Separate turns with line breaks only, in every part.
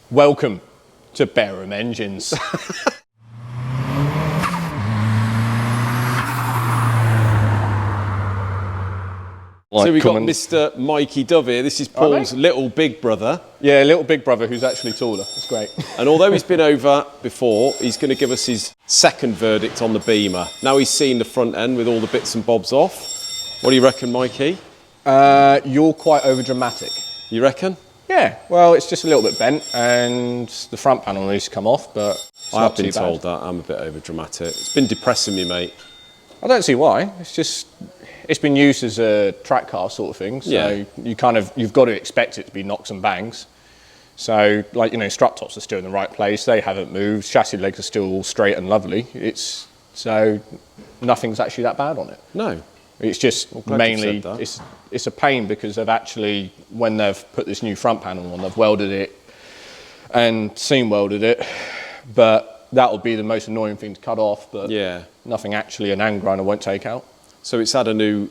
Welcome to Bareham Engines.
So we've got Mr. Mikey Dove here. This is Paul's little big brother.
Yeah, little big brother who's actually taller. It's great.
And although he's been over before, he's going to give us his second verdict on the Beamer. Now he's seen the front end with all the bits and bobs off. What do you reckon, Mikey?
You're quite over-dramatic.
You reckon?
Yeah, well, it's just a little bit bent and the front panel needs to come off, but it's
I
not
have been
too bad.
told that. I'm a bit over-dramatic. It's been depressing me, mate.
I don't see why. It's just, it's been used as a track car sort of thing, so
Yeah.
you've got to expect it to be knocks and bangs. So, like, you know, strut tops are still in the right place. They haven't moved. Chassis legs are still all straight and lovely. So nothing's actually that bad on it.
No.
It's just mainly,
said that.
it's a pain because they've actually, when they've put this new front panel on, they've welded it and seam welded it, but that will be the most annoying thing to cut off, but
Yeah.
nothing actually an angle grinder won't take out.
So it's had a new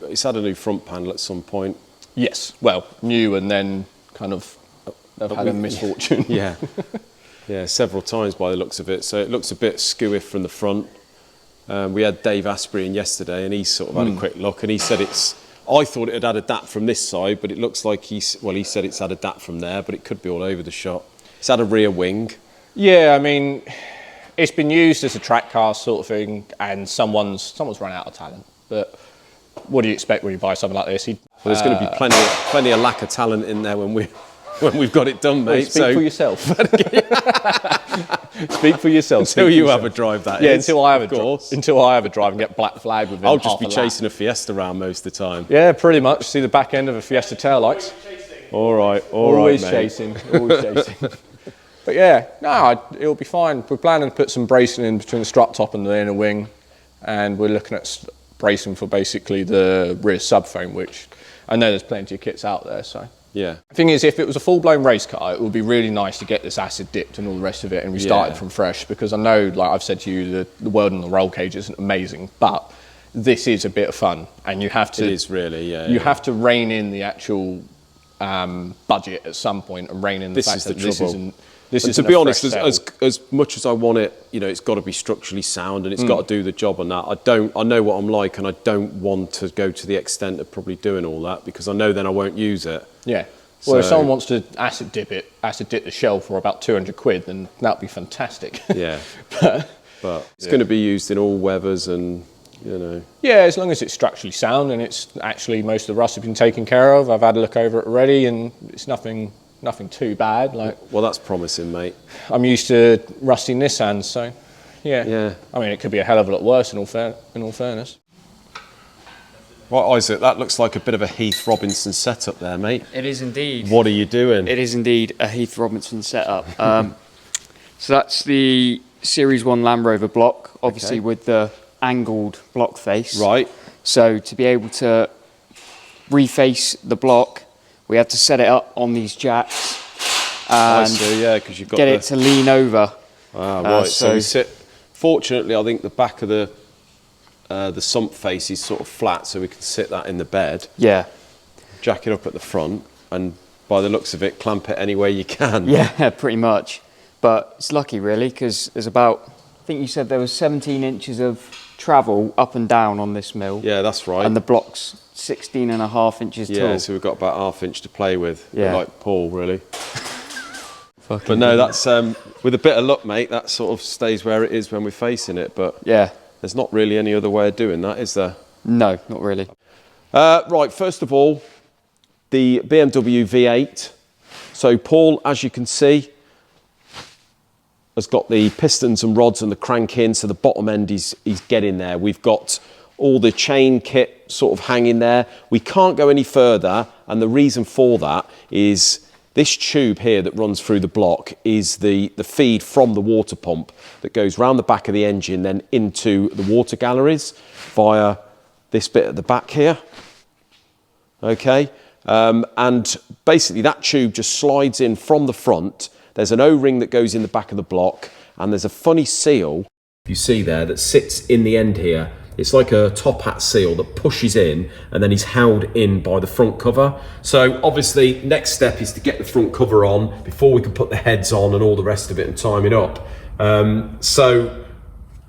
front panel at some point.
Yes, well, new and then kind of they've had a misfortune.
Yeah. Yeah, several times by the looks of it. So it looks a bit skewy from the front. We had Dave Asprey in yesterday and he sort of had a quick look and he said I thought it had had a DAT from this side, but it looks like he said it's had a DAT from there, but it could be all over the shop. It's had a rear wing.
Yeah, I mean, it's been used as a track car sort of thing and someone's run out of talent. But what do you expect when you buy something like this?
Well, there's going to be plenty of lack of talent in there when we've got it done, mate.
Speak for yourself. Speak for yourself.
Until you have a drive, that
yeah,
is.
until I have a drive and get black flag within
I'll
half
just be
a lap.
chasing a Fiesta around most of the time.
Yeah, pretty much. See the back end of a Fiesta taillights.
All right,
Always
mate.
chasing, always chasing. But yeah, no, it'll be fine. We're planning to put some bracing in between the strut top and the inner wing, and we're looking at bracing for basically the rear subframe, which I know there's plenty of kits out there, so.
Yeah.
The thing is, if it was a full-blown race car, it would be really nice to get this acid dipped and all the rest of it and restarted from fresh, because I know, like I've said to you, the world on the roll cage isn't amazing, but this is a bit of fun, and you have to...
It is really, yeah.
You have to rein in the actual budget at some point and rein in the fact that this isn't...
And to be honest, as much as I want it, you know, it's got to be structurally sound and it's got to do the job on that. I know what I'm like and I don't want to go to the extent of probably doing all that because I know then I won't use it.
Yeah. Well, if someone wants to acid dip the shell for about 200 quid, then that'd be fantastic.
Yeah. but it's going to be used in all weathers and, you know. Yeah,
as long as it's structurally sound and it's actually most of the rust has been taken care of. I've had a look over it already and it's nothing too bad. Like,
well, that's promising, mate.
I'm used to rusty Nissans, so yeah. I mean, it could be a hell of a lot worse in all fairness.
Right, Isaac, that looks like a bit of a Heath Robinson setup there, mate.
It is indeed.
What are you doing?
It is indeed a Heath Robinson setup. So that's the Series 1 Land Rover block, obviously with the angled block face.
Right.
So to be able to reface the block, we had to set it up on these jacks and
because you've got
it to lean over.
Ah, right. So we sit. Fortunately, I think the back of the sump face is sort of flat, so we can sit that in the bed.
Yeah.
Jack it up at the front, and by the looks of it, clamp it any way you can.
Yeah, pretty much. But it's lucky, really, because there's about, I think you said there was 17 inches of travel up and down on this mill.
Yeah, that's right.
And the block's 16.5 inches tall.
Yeah, so we've got about half inch to play with.
Yeah.
Like Paul, really. But no, that's with a bit of luck, mate. That sort of stays where it is when we're facing it. But
yeah,
there's not really any other way of doing that, is there?
No, not really.
Right. First of all, the BMW V8. So Paul, as you can see, has got the pistons and rods and the crank in, so the bottom end is getting there. We've got all the chain kit sort of hanging there. We can't go any further, and the reason for that is this tube here that runs through the block is the feed from the water pump that goes round the back of the engine, then into the water galleries via this bit at the back here. Okay, and basically that tube just slides in from the front. There's an O-ring that goes in the back of the block, and there's a funny seal you see there that sits in the end here it's like a top hat seal that pushes in and then he's held in by the front cover. So obviously next step is to get the front cover on before we can put the heads on and all the rest of it and time it up. So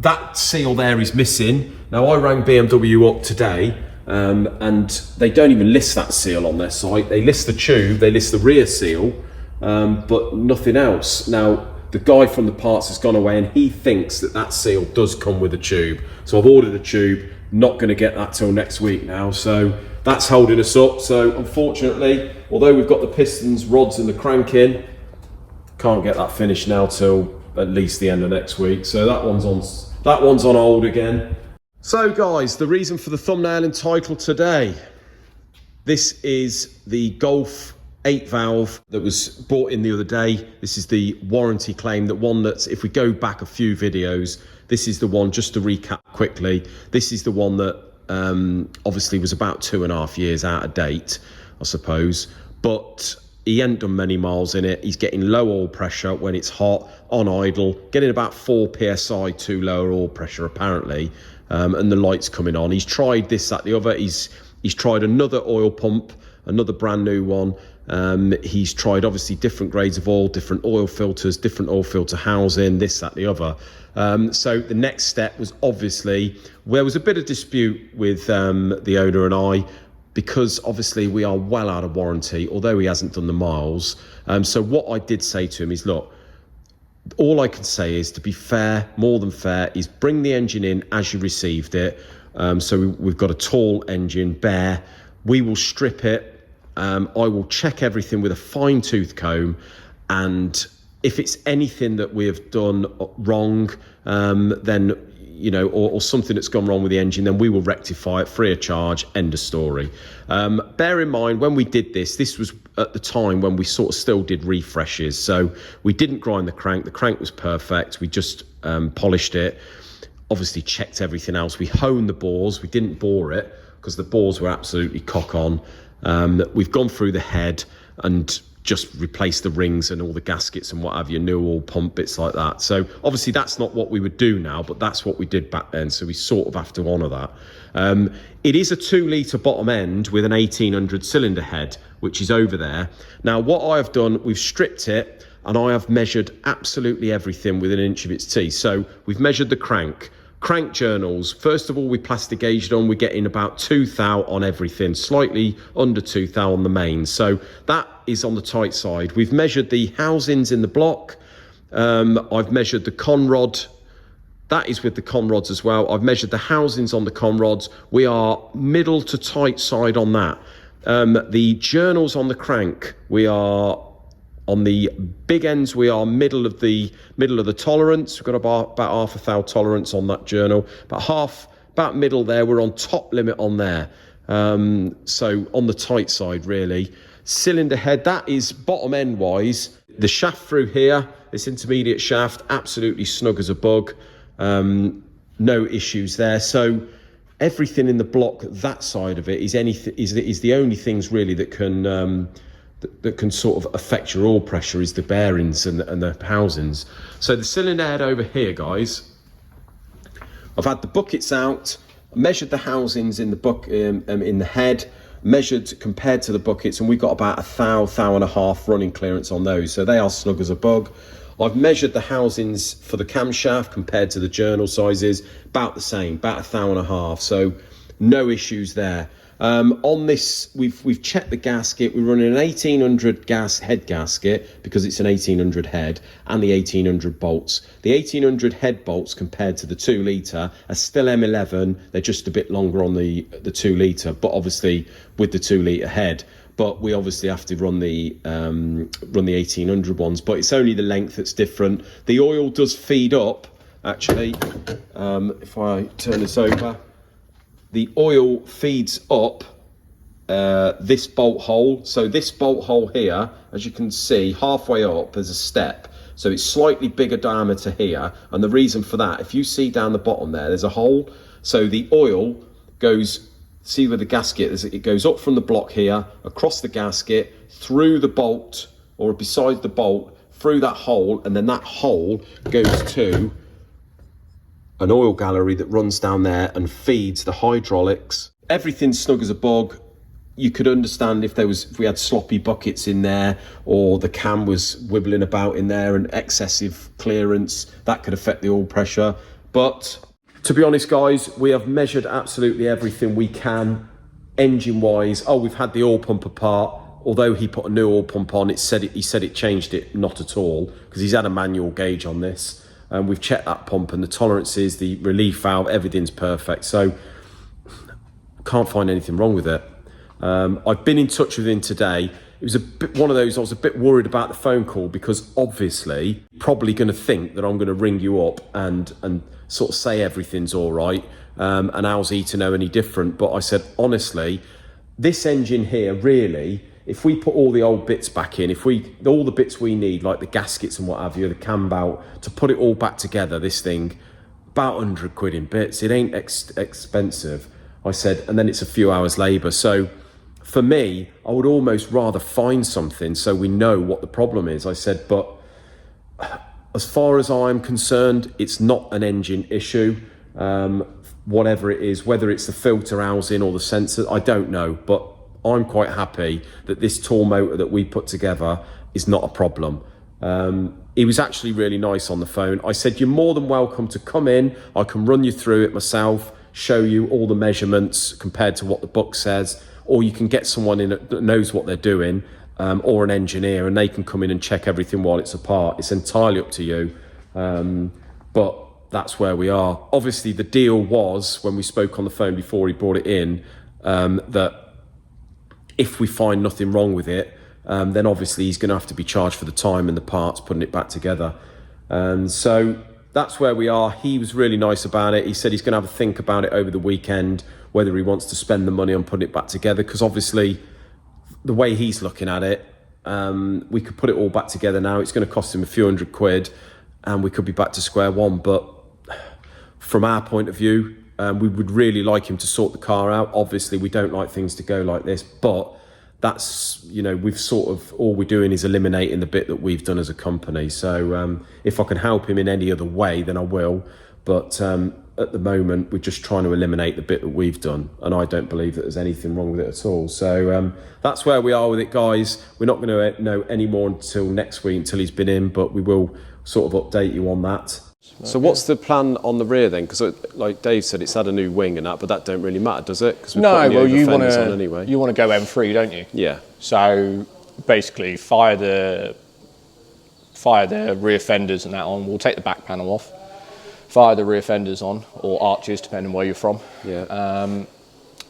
that seal there is missing. Now I rang BMW up today and they don't even list that seal on their site. They list the tube, they list the rear seal, but nothing else. Now the guy from the parts has gone away and he thinks that that seal does come with a tube. So I've ordered a tube, not going to get that till next week now. So that's holding us up. So unfortunately, although we've got the pistons, rods and the crank in, can't get that finished now till at least the end of next week. So that one's on hold again. So guys, the reason for the thumbnail and title today. This is the Golf 8 valve that was brought in the other day. This is the warranty claim, that one that's, if we go back a few videos, this is the one, just to recap quickly, this is the one that obviously was about 2.5 years out of date, I suppose, but he ain't done many miles in it. He's getting low oil pressure when it's hot, on idle, getting about 4 psi too lower oil pressure apparently, and the light's coming on. He's tried this, that, the other. He's tried another oil pump, another brand new one. He's tried obviously different grades of oil, different oil filters, different oil filter housing, this, that, the other. So the next step was obviously, there was a bit of dispute with the owner and I, because obviously we are well out of warranty, although he hasn't done the miles. So what I did say to him is, look, all I can say is, to be fair, more than fair, is bring the engine in as you received it. So we've got a tall engine, bare. We will strip it. I will check everything with a fine-tooth comb, and if it's anything that we have done wrong, then, you know, or something that's gone wrong with the engine, then we will rectify it free of charge, end of story. Bear in mind, when we did this was at the time when we sort of still did refreshes, so we didn't grind the crank was perfect, we just polished it, obviously checked everything else, we honed the bores, we didn't bore it, because the bores were absolutely cock on. We've gone through the head and just replaced the rings and all the gaskets and what have you, new oil pump, bits like that. So obviously that's not what we would do now, but that's what we did back then, so we sort of have to honour that. It is a 2-litre bottom end with an 1800 cylinder head, which is over there. Now what I have done, we've stripped it and I have measured absolutely everything within an inch of its teeth. So we've measured the crank journals. First of all, we plastic gauged on, we're getting about 2 thou on everything, slightly under 2 thou on the main, so that is on the tight side. We've measured the housings in the block. I've measured the conrod, that is with the conrods as well. I've measured the housings on the conrods. We are middle to tight side on that. The journals on the crank, we are on the big ends, we are middle of the tolerance. We've got about 1/2 thou tolerance on that journal. About middle there, we're on top limit on there. So on the tight side, really. Cylinder head, that is bottom end wise. The shaft through here, this intermediate shaft, absolutely snug as a bug. No issues there. So everything in the block, that side of it, is the only things really that can sort of affect your oil pressure, is the bearings and the housings. So the cylinder head over here, guys, I've had the buckets out, measured the housings in the in the head, measured compared to the buckets, and we've got about 1 thou and a half running clearance on those, so they are snug as a bug. I've measured the housings for the camshaft compared to the journal sizes, about the same, about 1 thou and a half, so no issues there. On this, we've checked the gasket. We're running an 1800 head gasket because it's an 1800 head, and the 1800 bolts. The 1800 head bolts compared to the 2 litre are still M11. They're just a bit longer on the 2 litre, but obviously with the 2 litre head. But we obviously have to run the 1800 ones. But it's only the length that's different. The oil does feed up, actually. If I turn this over. The oil feeds up this bolt hole. So this bolt hole here, as you can see, halfway up, there's a step. So it's slightly bigger diameter here. And the reason for that, if you see down the bottom there, there's a hole. So the oil goes, see where the gasket is, it goes up from the block here, across the gasket, through the bolt, or beside the bolt, through that hole, and then that hole goes to an oil gallery that runs down there and feeds the hydraulics. Everything's snug as a bug. You could understand if we had sloppy buckets in there, or the cam was wibbling about in there and excessive clearance, that could affect the oil pressure. But to be honest, guys, we have measured absolutely everything we can engine wise. Oh, we've had the oil pump apart. Although he put a new oil pump on, he said it changed it not at all, because he's had a manual gauge on this. And we've checked that pump and the tolerances, the relief valve, everything's perfect. So can't find anything wrong with it. I've been in touch with him today. It was a bit one of those, I was a bit worried about the phone call, because obviously probably going to think that I'm going to ring you up and sort of say everything's all right, and how's he to know any different. But I said, honestly, this engine here, really, if we put all the old bits back in, all the bits we need, like the gaskets and what have you, the cam belt, to put it all back together, this thing, about 100 quid in bits. It ain't expensive. I said, and then it's a few hours labour. So for me, I would almost rather find something so we know what the problem is. I said, but as far as I'm concerned, it's not an engine issue. Whatever it is, whether it's the filter housing or the sensor, I don't know. But I'm quite happy that this tall motor that we put together is not a problem. He was actually really nice on the phone. I said, you're more than welcome to come in. I can run you through it myself, show you all the measurements compared to what the book says, or you can get someone in that knows what they're doing, or an engineer, and they can come in and check everything while it's apart. It's entirely up to you. But that's where we are. Obviously, the deal was, when we spoke on the phone before he brought it in, that if we find nothing wrong with it, then obviously he's going to have to be charged for the time and the parts putting it back together. So that's where we are. He was really nice about it. He said he's going to have a think about it over the weekend, whether he wants to spend the money on putting it back together, because obviously the way he's looking at it, we could put it all back together now. It's going to cost him a few hundred quid and we could be back to square one. But from our point of view, we would really like him to sort the car out. Obviously, we don't like things to go like this, but that's, we've sort of, all we're doing is eliminating the bit that we've done as a company. So if I can help him in any other way, then I will. But at the moment, we're just trying to eliminate the bit that we've done. And I don't believe that there's anything wrong with it at all. So that's where we are with it, guys. We're not going to know any more until next week, until he's been in, but we will sort of update you on that. So what's the plan on the rear then? Because like Dave said, it's had a new wing and that, but that don't really matter, does it?
No, well, you want to go M3, don't you?
Yeah.
So basically, fire the rear fenders and that on. We'll take the back panel off. Fire the rear fenders on, or arches, depending where you're from.
Yeah.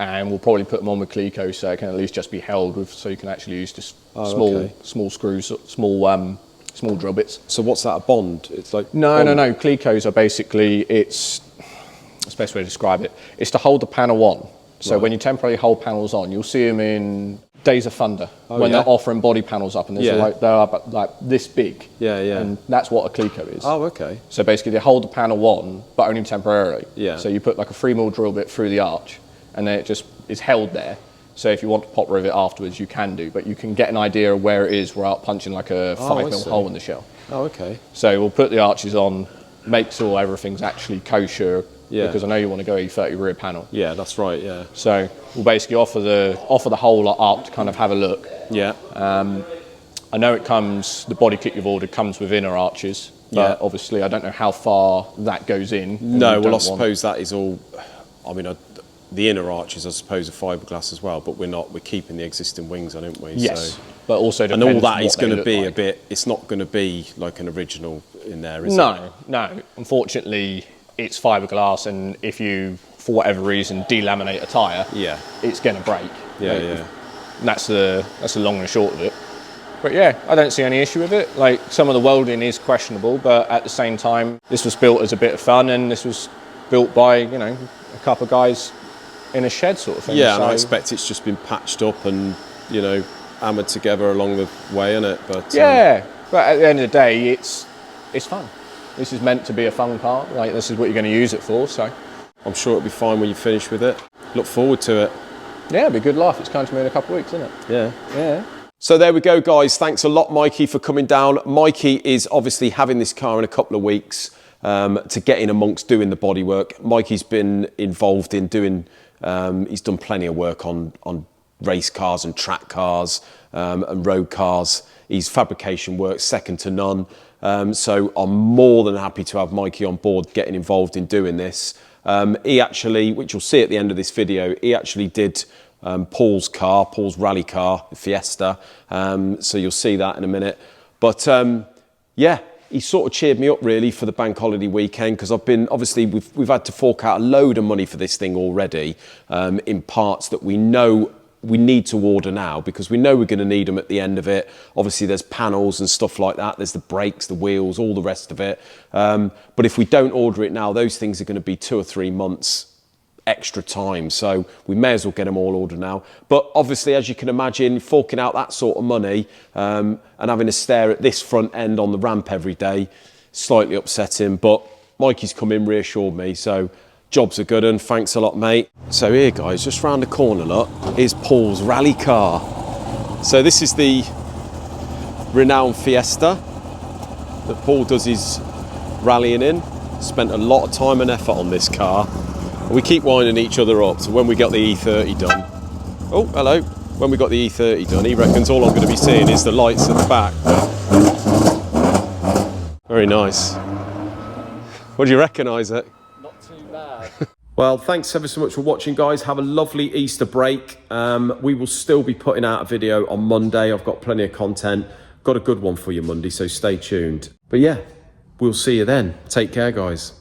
And we'll probably put them on with Cleco, so it can at least just be held with, so you can actually use just small screws, small drill bits.
So what's that, a bond? It's like
no. Clecos are basically, that's the best way to describe it. It's to hold the panel on. So when you temporarily hold panels on, you'll see them in Days of Thunder when they're offering body panels up, and they're like this big.
Yeah.
And that's what a Cleco is.
Oh, okay.
So basically, they hold the panel on, but only temporarily.
Yeah.
So you put like a 3mm drill bit through the arch, and then it just is held there. So if you want to pop rivet afterwards, you can do, but you can get an idea of where it is without punching like a 5mm hole in the shell.
Oh, okay.
So we'll put the arches on, make sure everything's actually kosher, because I know you want to go E30 rear panel.
Yeah, that's right, yeah.
So we'll basically offer the whole up to kind of have a look.
Yeah.
I know the body kit you've ordered comes with inner arches, but obviously I don't know how far that goes in.
No, well I suppose that is all, the inner arches, I suppose, are fiberglass as well, but we're keeping the existing wings on, aren't we?
Yes,
so,
but also
and all that is going to be
like.
a bit, it's not going to be like an original in there, is it?
No. Unfortunately, it's fiberglass, and if you, for whatever reason, delaminate a tyre, it's going to break.
Yeah.
And that's the long and short of it. But yeah, I don't see any issue with it. Like, some of the welding is questionable, but at the same time, this was built as a bit of fun, and this was built by, a couple of guys in a shed sort of thing.
Yeah, and I expect it's just been patched up and, hammered together along the way, innit? But
but at the end of the day, it's fun. This is meant to be a fun car. Like, this is what you're going to use it for, so.
I'm sure it'll be fine when you finish with it. Look forward to it.
Yeah, it'll be a good laugh. It's coming to me in a couple of weeks, isn't it?
Yeah. So there we go, guys. Thanks a lot, Mikey, for coming down. Mikey is obviously having this car in a couple of weeks. to get in amongst doing the bodywork. Mikey's been involved in doing, he's done plenty of work on race cars and track cars and road cars. His fabrication work second to none. So I'm more than happy to have Mikey on board getting involved in doing this. He actually, which you'll see at the end of this video, he actually did Paul's rally car, Fiesta. So you'll see that in a minute. But yeah, he sort of cheered me up really for the bank holiday weekend, because I've been, obviously we've had to fork out a load of money for this thing already, in parts that we know we need to order now, because we know we're going to need them at the end of it. Obviously there's panels and stuff like that, there's the brakes, the wheels, all the rest of it. But if we don't order it now, those things are going to be 2 or 3 months extra time, so we may as well get them all ordered now. But obviously, as you can imagine, forking out that sort of money and having to stare at this front end on the ramp every day, slightly upsetting. But Mikey's come in, reassured me, so jobs are good, and thanks a lot, mate. So here, guys, just round the corner, look, is Paul's rally car. So this is the renowned Fiesta that Paul does his rallying in. Spent a lot of time and effort on this car. We keep winding each other up, so when we got the E30 done, oh, hello, when we got the E30 done, he reckons all I'm going to be seeing is the lights at the back. Very nice. What do you reckon, Isaac?
Not too bad.
Well, thanks ever so much for watching, guys. Have a lovely Easter break. We will still be putting out a video on Monday. I've got plenty of content. Got a good one for you Monday, so stay tuned. But yeah, we'll see you then. Take care, guys.